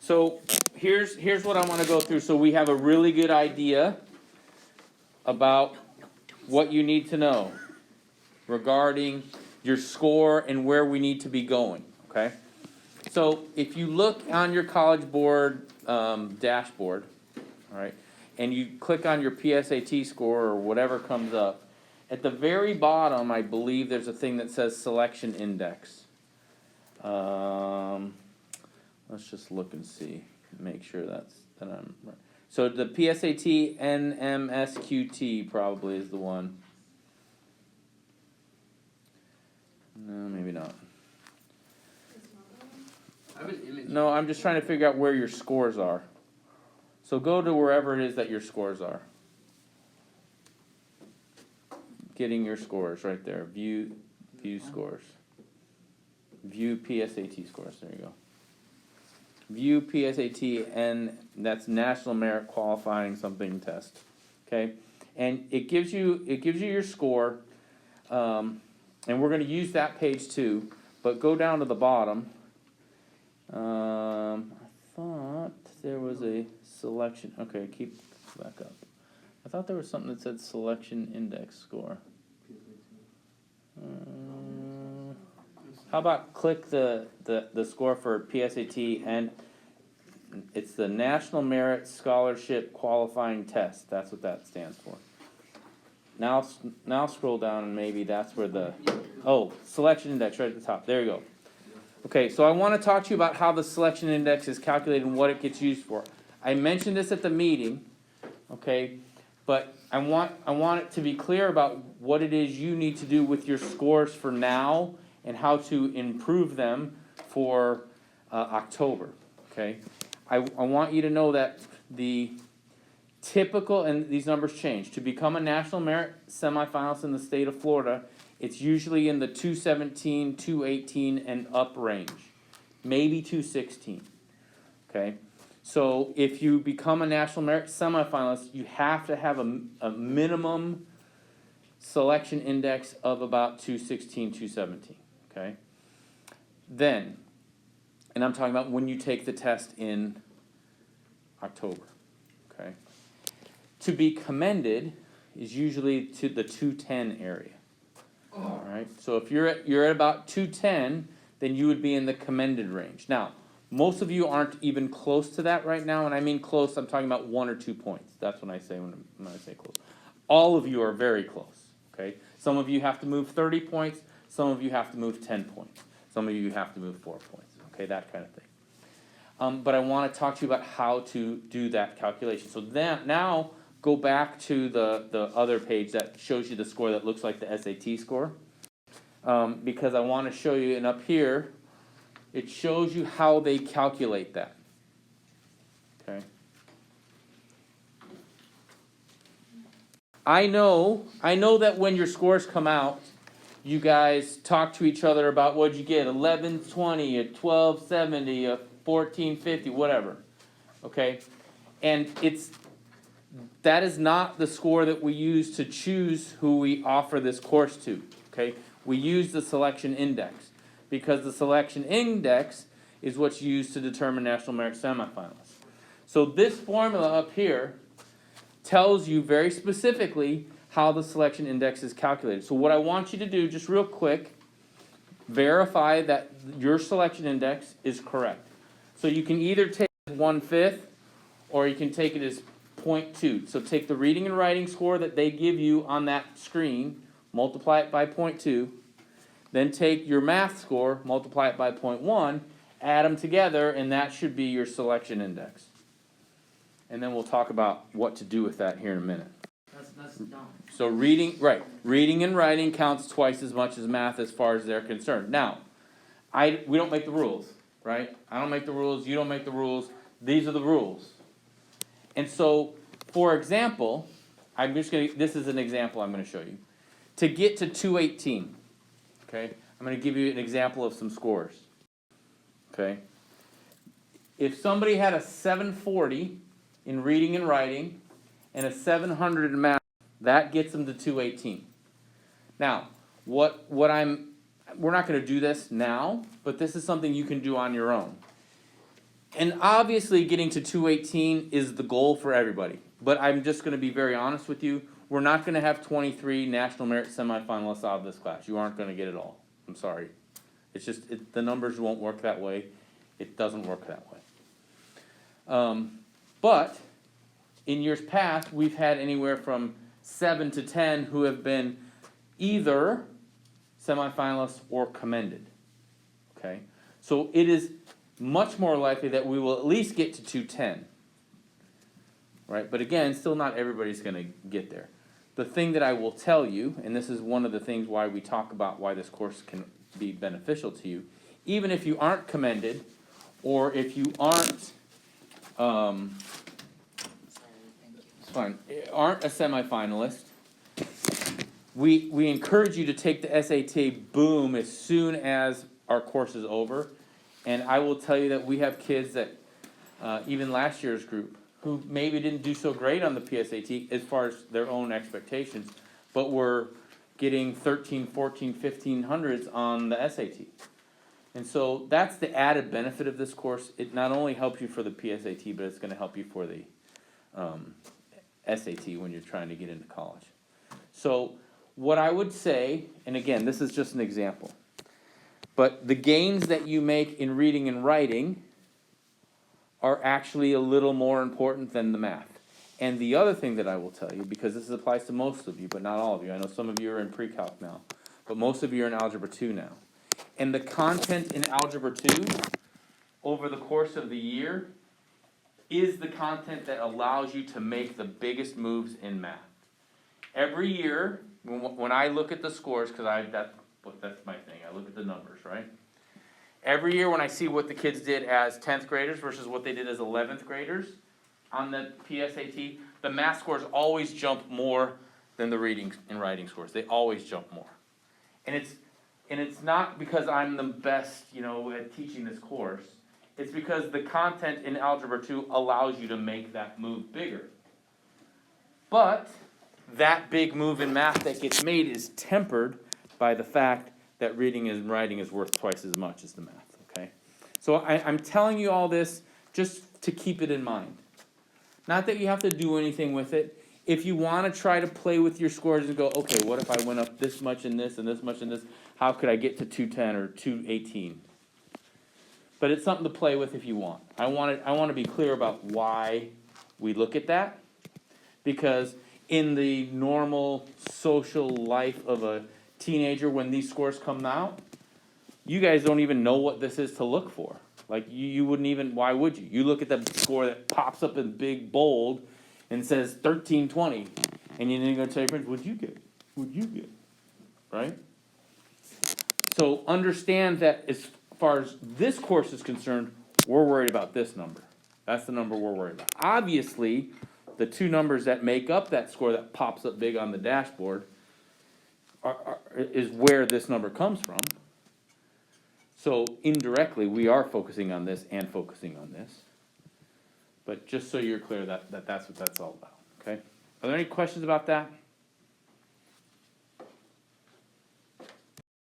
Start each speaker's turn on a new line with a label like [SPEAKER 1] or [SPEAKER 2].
[SPEAKER 1] So here's what I want to go through so we have a really good idea about what you need to know regarding your score and where we need to be going, okay? So if you look on your College Board dashboard, all right, and you click on your PSAT score or whatever comes up, at the very bottom, I believe there's a thing that says selection index. Let's just look and see, make sure that I'm right. So the PSAT NMSQT probably is the one. No, maybe not. No, I'm just trying to figure out where your scores are. So go to wherever it is that your scores are. Getting your scores right there. View scores. View PSAT scores. There you go. View PSAT, and that's National Merit Qualifying Something Test. Okay, and it gives you your score, and we're going to use that page too. But go down to the bottom. I thought there was a selection. Okay, keep back up. I thought there was something that said selection index score. How about click the score for PSAT, and it's the National Merit Scholarship Qualifying Test. That's what that stands for. Now scroll down, and maybe that's where the selection index right at the top. There you go. Okay, so I want to talk to you about how the selection index is calculated and what it gets used for. I mentioned this at the meeting, okay, but I want it to be clear about what it is you need to do with your scores for now and how to improve them for October, okay? I want you to know that the typical, and these numbers change, to become a National Merit semifinalist in the state of Florida, it's usually in the 217, 218, and up range, maybe 216, okay? So if you become a National Merit semifinalist, you have to have a minimum selection index of about 216, 217, okay? Then, and I'm talking about when you take the test in October, okay? To be commended is usually to the 210 area. All right, so if you're at about 210, then you would be in the commended range. Now, most of you aren't even close to that right now, and I mean close, I'm talking about 1 or 2 points. That's when I say close. All of you are very close, okay? Some of you have to move 30 points, some of you have to move 10 points, some of you have to move 4 points, okay, that kind of thing. But I want to talk to you about how to do that calculation. So now, go back to the other page that shows you the score that looks like the SAT score. Because I want to show you, and up here, it shows you how they calculate that. Okay. I know that when your scores come out, you guys talk to each other about what'd you get, 1120, a 1270, a 1450, whatever. Okay? And that is not the score that we use to choose who we offer this course to, okay? We use the selection index because the selection index is what's used to determine National Merit semifinalists. So this formula up here tells you very specifically how the selection index is calculated. So what I want you to do, just real quick, verify that your selection index is correct. So you can either take 1/5 or you can take it as 0.2. So take the reading and writing score that they give you on that screen, multiply it by 0.2, then take your math score, multiply it by 0.1, add them together, and that should be your selection index. And then we'll talk about what to do with that here in a minute.
[SPEAKER 2] That's dumb.
[SPEAKER 1] So reading and writing counts twice as much as math as far as they're concerned. Now, we don't make the rules, right? I don't make the rules, you don't make the rules. These are the rules. And so, for example, this is an example I'm going to show you. To get to 218, okay, I'm going to give you an example of some scores. Okay. If somebody had a 740 in reading and writing and a 700 in math, that gets them to 218. Now, we're not going to do this now, but this is something you can do on your own. And obviously, getting to 218 is the goal for everybody. But I'm just going to be very honest with you. We're not going to have 23 national merit semifinalists out of this class. You aren't going to get it all. I'm sorry. It's just the numbers won't work that way. It doesn't work that way. But in years past, we've had anywhere from 7 to 10 who have been either semifinalists or commended. Okay, so it is much more likely that we will at least get to 210. Right, but again, still not everybody's going to get there. The thing that I will tell you, and this is one of the things why we talk about why this course can be beneficial to you, even if you aren't commended, or if you aren't, aren't a semifinalist, we encourage you to take the SAT boom as soon as our course is over. And I will tell you that we have kids that, even last year's group, who maybe didn't do so great on the PSAT as far as their own expectations, but were getting 13, 14, 1500s on the SAT. And so that's the added benefit of this course. It not only helps you for the PSAT, but it's going to help you for the SAT when you're trying to get into college. So what I would say, and again, this is just an example, but the gains that you make in reading and writing are actually a little more important than the math. And the other thing that I will tell you, because this applies to most of you, but not all of you, I know some of you are in pre-calc now, but most of you are in Algebra 2 now. And the content in Algebra 2, over the course of the year, is the content that allows you to make the biggest moves in math. Every year, when I look at the scores, because that's my thing, I look at the numbers, right? Every year when I see what the kids did as 10th graders versus what they did as 11th graders on the PSAT, the math scores always jump more than the reading and writing scores. They always jump more. And it's not because I'm the best, at teaching this course. It's because the content in Algebra 2 allows you to make that move bigger. But that big move in math that gets made is tempered by the fact that reading and writing is worth twice as much as the math, okay? So I'm telling you all this just to keep it in mind. Not that you have to do anything with it. If you want to try to play with your scores and go, okay, what if I went up this much in this and this much in this? How could I get to 210 or 218? But it's something to play with if you want. I want to be clear about why we look at that. Because in the normal social life of a teenager, when these scores come out, you guys don't even know what this is to look for. Like you wouldn't even, why would you? You look at the score that pops up in big bold and says 1320, and you're going to tell your friends, what'd you get? What'd you get? Right? So understand that as far as this course is concerned, we're worried about this number. That's the number we're worried about. Obviously, the two numbers that make up that score that pops up big on the dashboard is where this number comes from. So indirectly, we are focusing on this and focusing on this. But just so you're clear that that's what that's all about, okay? Are there any questions about that?